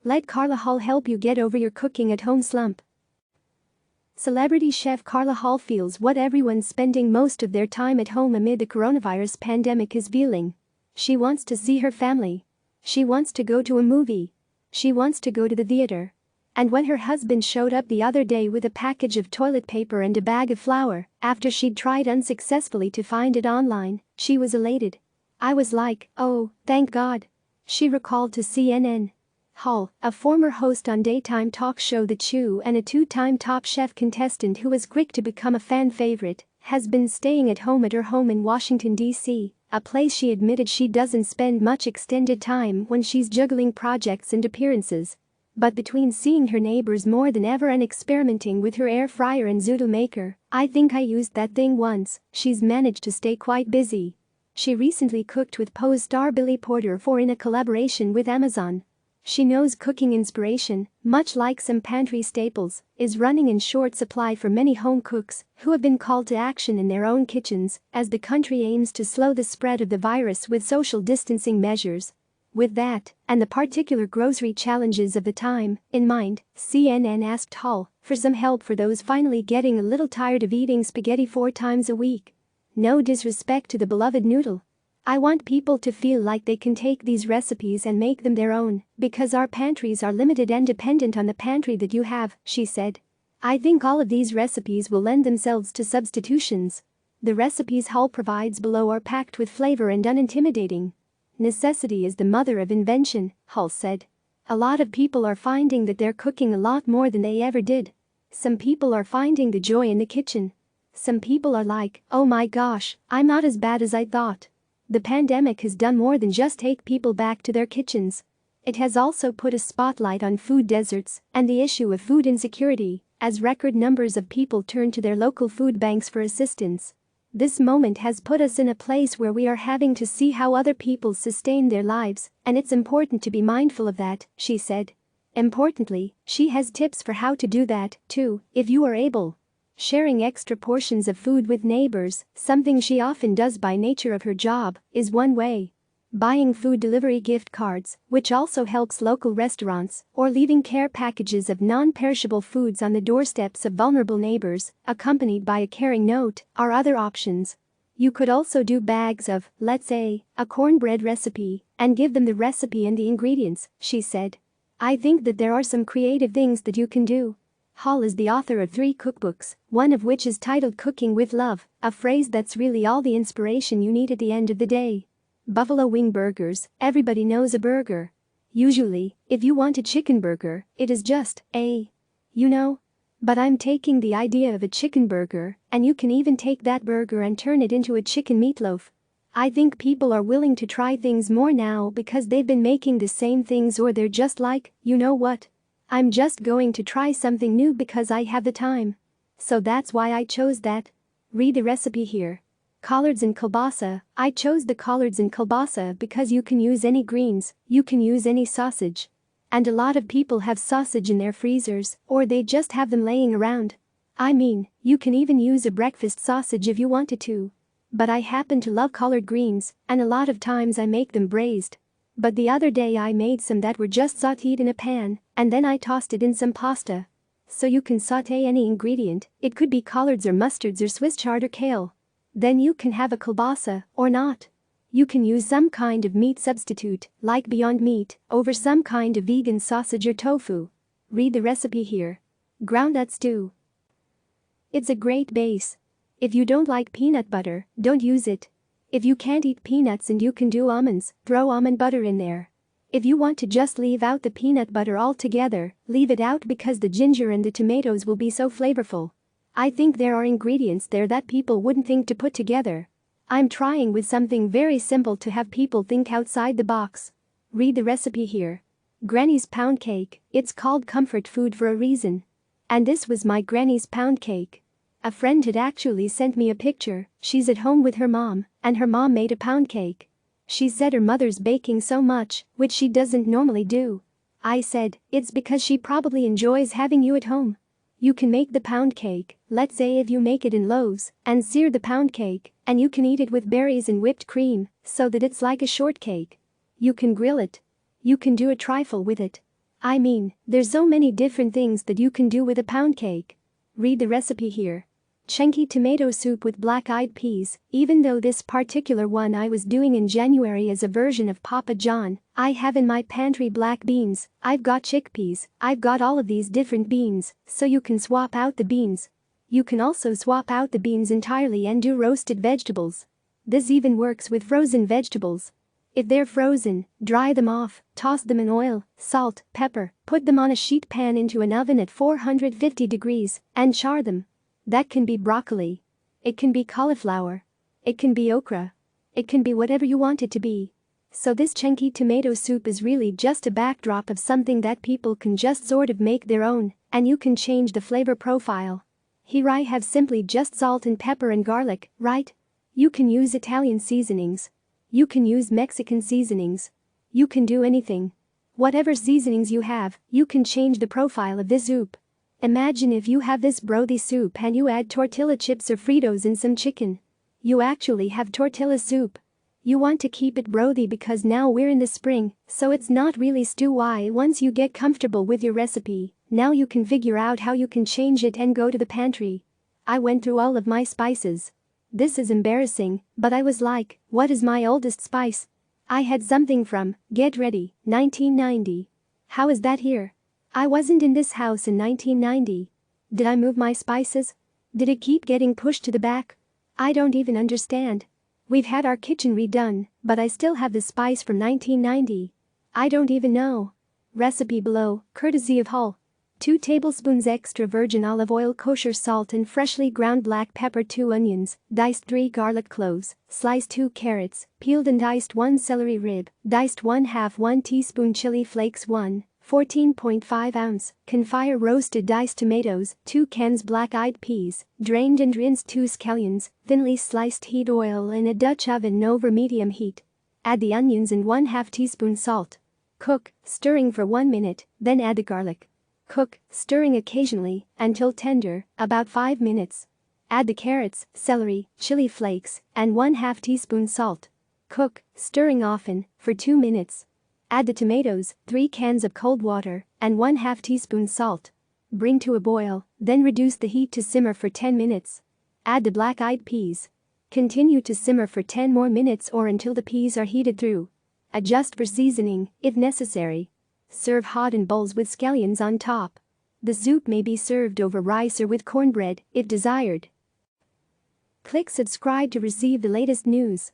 Let Carla Hall help you get over your cooking at home slump. Celebrity chef Carla Hall feels what everyone's spending most of their time at home amid the coronavirus pandemic is feeling. She wants to see her family. She wants to go to a movie. She wants to go to the theater. And when her husband showed up the other day with a package of toilet paper and a bag of flour, after she'd tried unsuccessfully to find it online, she was elated. "I was like, oh, thank God," she recalled to CNN. Hall, a former host on daytime talk show The Chew and a two-time Top Chef contestant who was quick to become a fan favorite, has been staying at home at her home in Washington, D.C., a place she admitted she doesn't spend much extended time when she's juggling projects and appearances. But between seeing her neighbors more than ever and experimenting with her air fryer and noodle maker, "I think I used that thing once," she's managed to stay quite busy. She recently cooked with Pose star Billy Porter in a collaboration with Amazon. She knows cooking inspiration, much like some pantry staples, is running in short supply for many home cooks who have been called to action in their own kitchens as the country aims to slow the spread of the virus with social distancing measures. With that, and the particular grocery challenges of the time in mind, CNN asked Hall for some help for those finally getting a little tired of eating spaghetti 4 times a week. "No disrespect to the beloved noodle. I want people to feel like they can take these recipes and make them their own, because our pantries are limited and dependent on the pantry that you have," she said. "I think all of these recipes will lend themselves to substitutions. The recipes Hall provides below are packed with flavor and unintimidating. Necessity is the mother of invention," Hall said. "A lot of people are finding that they're cooking a lot more than they ever did. Some people are finding the joy in the kitchen. Some people are like, oh my gosh, I'm not as bad as I thought." The pandemic has done more than just take people back to their kitchens. It has also put a spotlight on food deserts and the issue of food insecurity, as record numbers of people turn to their local food banks for assistance. "This moment has put us in a place where we are having to see how other people sustain their lives, and it's important to be mindful of that," she said. Importantly, she has tips for how to do that, too, if you are able. Sharing extra portions of food with neighbors, something she often does by nature of her job, is one way. Buying food delivery gift cards, which also helps local restaurants, or leaving care packages of non-perishable foods on the doorsteps of vulnerable neighbors, accompanied by a caring note, are other options. You could also do bags of, let's say, a cornbread recipe, and give them the recipe and the ingredients, she said. "I think that there are some creative things that you can do." Hall is the author of 3 cookbooks, one of which is titled Cooking with Love, a phrase that's really all the inspiration you need at the end of the day. Buffalo wing burgers, everybody knows a burger. Usually, if you want a chicken burger, it is just a, you know. But I'm taking the idea of a chicken burger, and you can even take that burger and turn it into a chicken meatloaf. I think people are willing to try things more now because they've been making the same things, or they're just like, you know what? I'm just going to try something new because I have the time. So that's why I chose that. Read the recipe here. Collards and kielbasa. I chose the collards and kielbasa because you can use any greens, you can use any sausage. And a lot of people have sausage in their freezers, or they just have them laying around. I mean, you can even use a breakfast sausage if you wanted to. But I happen to love collard greens, and a lot of times I make them braised. But the other day I made some that were just sautéed in a pan, and then I tossed it in some pasta. So you can sauté any ingredient, it could be collards or mustards or Swiss chard or kale. Then you can have a kielbasa, or not. You can use some kind of meat substitute, like Beyond Meat, over some kind of vegan sausage or tofu. Read the recipe here. Groundnut stew. It's a great base. If you don't like peanut butter, don't use it. If you can't eat peanuts and you can do almonds, throw almond butter in there. If you want to just leave out the peanut butter altogether, leave it out because the ginger and the tomatoes will be so flavorful. I think there are ingredients there that people wouldn't think to put together. I'm trying with something very simple to have people think outside the box. Read the recipe here. Granny's pound cake, it's called comfort food for a reason. And this was my granny's pound cake. A friend had actually sent me a picture. She's at home with her mom, and her mom made a pound cake. She said her mother's baking so much, which she doesn't normally do. I said, it's because she probably enjoys having you at home. You can make the pound cake, let's say if you make it in loaves, and sear the pound cake, and you can eat it with berries and whipped cream, so that it's like a shortcake. You can grill it. You can do a trifle with it. I mean, there's so many different things that you can do with a pound cake. Read the recipe here. Chunky tomato soup with black-eyed peas. Even though this particular one I was doing in January as a version of Papa John, I have in my pantry black beans, I've got chickpeas, I've got all of these different beans, so you can swap out the beans. You can also swap out the beans entirely and do roasted vegetables. This even works with frozen vegetables. If they're frozen, dry them off, toss them in oil, salt, pepper, put them on a sheet pan into an oven at 450 degrees, and char them. That can be broccoli. It can be cauliflower. It can be okra. It can be whatever you want it to be. So this chunky tomato soup is really just a backdrop of something that people can just sort of make their own, and you can change the flavor profile. Here I have simply just salt and pepper and garlic, right? You can use Italian seasonings. You can use Mexican seasonings. You can do anything. Whatever seasonings you have, you can change the profile of this soup. Imagine if you have this brothy soup and you add tortilla chips or Fritos and some chicken. You actually have tortilla soup. You want to keep it brothy because now we're in the spring, so it's not really stew-y. Once you get comfortable with your recipe, now you can figure out how you can change it and go to the pantry. I went through all of my spices. This is embarrassing, but I was like, what is my oldest spice? I had something from Get Ready, 1990. How is that here? I wasn't in this house in 1990. Did I move my spices? Did it keep getting pushed to the back? I don't even understand. We've had our kitchen redone, but I still have the spice from 1990. I don't even know. Recipe below, courtesy of Hall. 2 tablespoons extra virgin olive oil, kosher salt and freshly ground black pepper, 2 onions, diced 3 garlic cloves, sliced 2 carrots, peeled and diced 1 celery rib, diced 1/2 teaspoon chili flakes, 14.5 ounce, confire roasted diced tomatoes, 2 cans black-eyed peas, drained and rinsed 2 scallions, thinly sliced. Heat oil in a Dutch oven over medium heat. Add the onions and 1/2 teaspoon salt. Cook, stirring for 1 minute, then add the garlic. Cook, stirring occasionally, until tender, about 5 minutes. Add the carrots, celery, chili flakes, and 1/2 teaspoon salt. Cook, stirring often, for 2 minutes. Add the tomatoes, 3 cans of cold water, and 1/2 teaspoon salt. Bring to a boil, then reduce the heat to simmer for 10 minutes. Add the black-eyed peas. Continue to simmer for 10 more minutes or until the peas are heated through. Adjust for seasoning, if necessary. Serve hot in bowls with scallions on top. The soup may be served over rice or with cornbread, if desired. Click subscribe to receive the latest news.